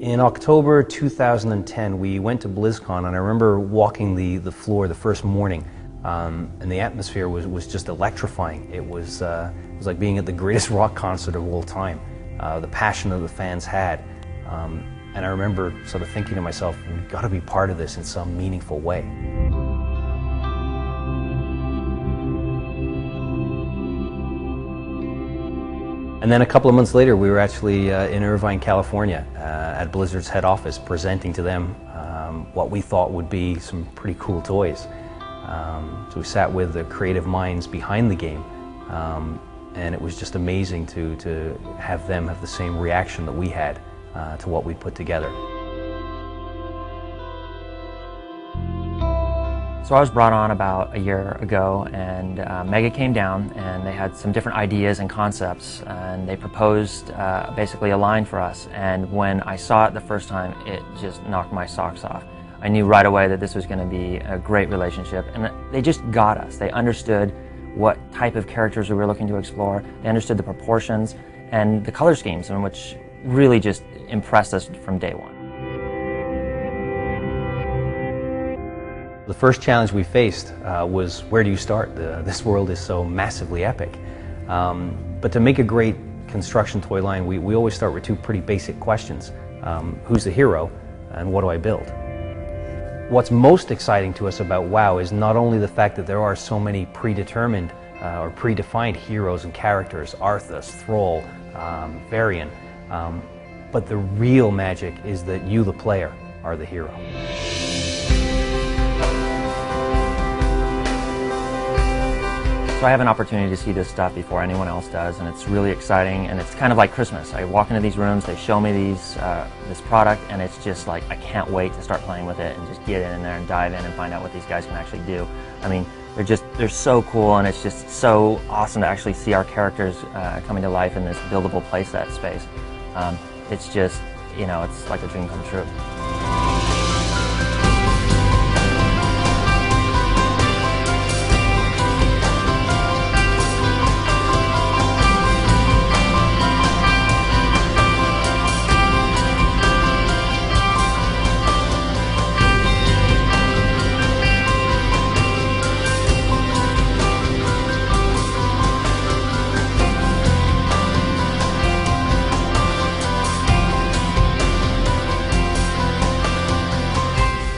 In October 2010, we went to BlizzCon, and I remember walking the floor the first morning, and the atmosphere was just electrifying. It was like being at the greatest rock concert of all time. The passion that the fans had, and I remember sort of thinking to myself, we've got to be part of this in some meaningful way. And then a couple of months later, we were actually in Irvine, California, at Blizzard's head office, presenting to them what we thought would be some pretty cool toys. So we sat with the creative minds behind the game, and it was just amazing to have them have the same reaction that we had to what we put together. So I was brought on about a year ago, and Mega came down and they had some different ideas and concepts, and they proposed basically a line for us. And when I saw it the first time, it just knocked my socks off. I knew right away that this was going to be a great relationship, and they just got us. They understood what type of characters we were looking to explore. They understood the proportions and the color schemes, in which really just impressed us from day one. The first challenge we faced was, where do you start? This world is so massively epic. But to make a great construction toy line, we always start with two pretty basic questions. Who's the hero, and what do I build? What's most exciting to us about WoW is not only the fact that there are so many predetermined or predefined heroes and characters, Arthas, Thrall, Varian, but the real magic is that you, the player, are the hero. So I have an opportunity to see this stuff before anyone else does, and it's really exciting, and it's kind of like Christmas. I walk into these rooms, they show me this product, and it's just like, I can't wait to start playing with it and just get in there and dive in and find out what these guys can actually do. I mean, they're so cool, and it's just so awesome to actually see our characters coming to life in this buildable playset space. It's just, you know, it's like a dream come true.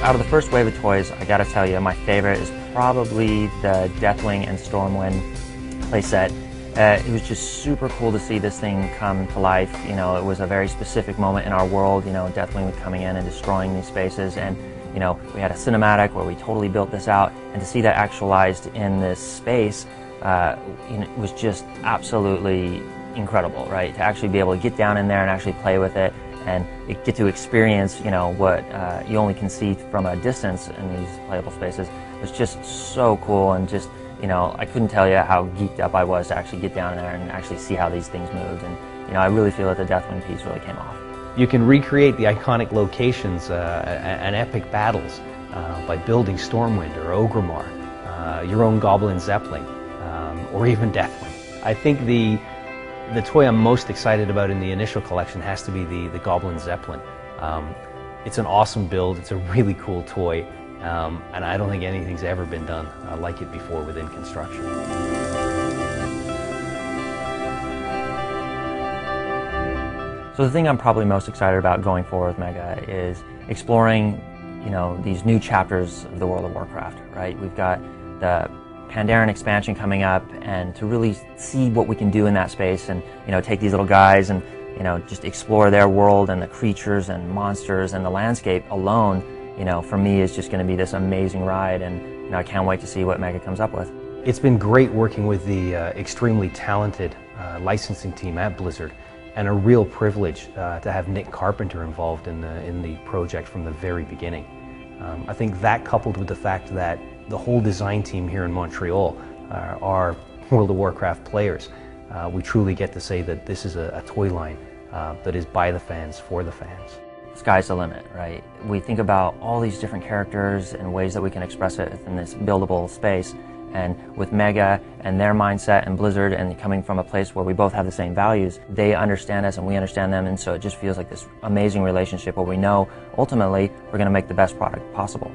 Out of the first wave of toys, I gotta tell you, my favorite is probably the Deathwing and Stormwind playset. It was just super cool to see this thing come to life. You know, it was a very specific moment in our world. You know, Deathwing was coming in and destroying these spaces, and you know, we had a cinematic where we totally built this out, and to see that actualized in this space, you know, it was just absolutely incredible, right? To actually be able to get down in there and actually play with it, and get to experience, you know, what you only can see from a distance in these playable spaces. It was just so cool, and just, you know, I couldn't tell you how geeked up I was to actually get down in there and actually see how these things moved. And you know, I really feel that the Deathwing piece really came off. You can recreate the iconic locations and epic battles by building Stormwind or Orgrimmar, your own Goblin Zeppelin, or even Deathwing. I think the toy I'm most excited about in the initial collection has to be the Goblin Zeppelin. It's an awesome build, it's a really cool toy, and I don't think anything's ever been done like it before within construction. So the thing I'm probably most excited about going forward with Mega is exploring, you know, these new chapters of the World of Warcraft, right? We've got the Pandaren expansion coming up, and to really see what we can do in that space, and you know, take these little guys and, you know, just explore their world and the creatures and monsters and the landscape alone, you know, for me is just going to be this amazing ride, and you know, I can't wait to see what Mega comes up with. It's been great working with the extremely talented licensing team at Blizzard, and a real privilege to have Nick Carpenter involved in the project from the very beginning. I think that, coupled with the fact that the whole design team here in Montreal are World of Warcraft players, we truly get to say that this is a toy line that is by the fans, for the fans. Sky's the limit, right? We think about all these different characters and ways that we can express it in this buildable space, And with Mega and their mindset and Blizzard and coming from a place where we both have the same values, they understand us and we understand them, and so it just feels like this amazing relationship where we know ultimately we're going to make the best product possible.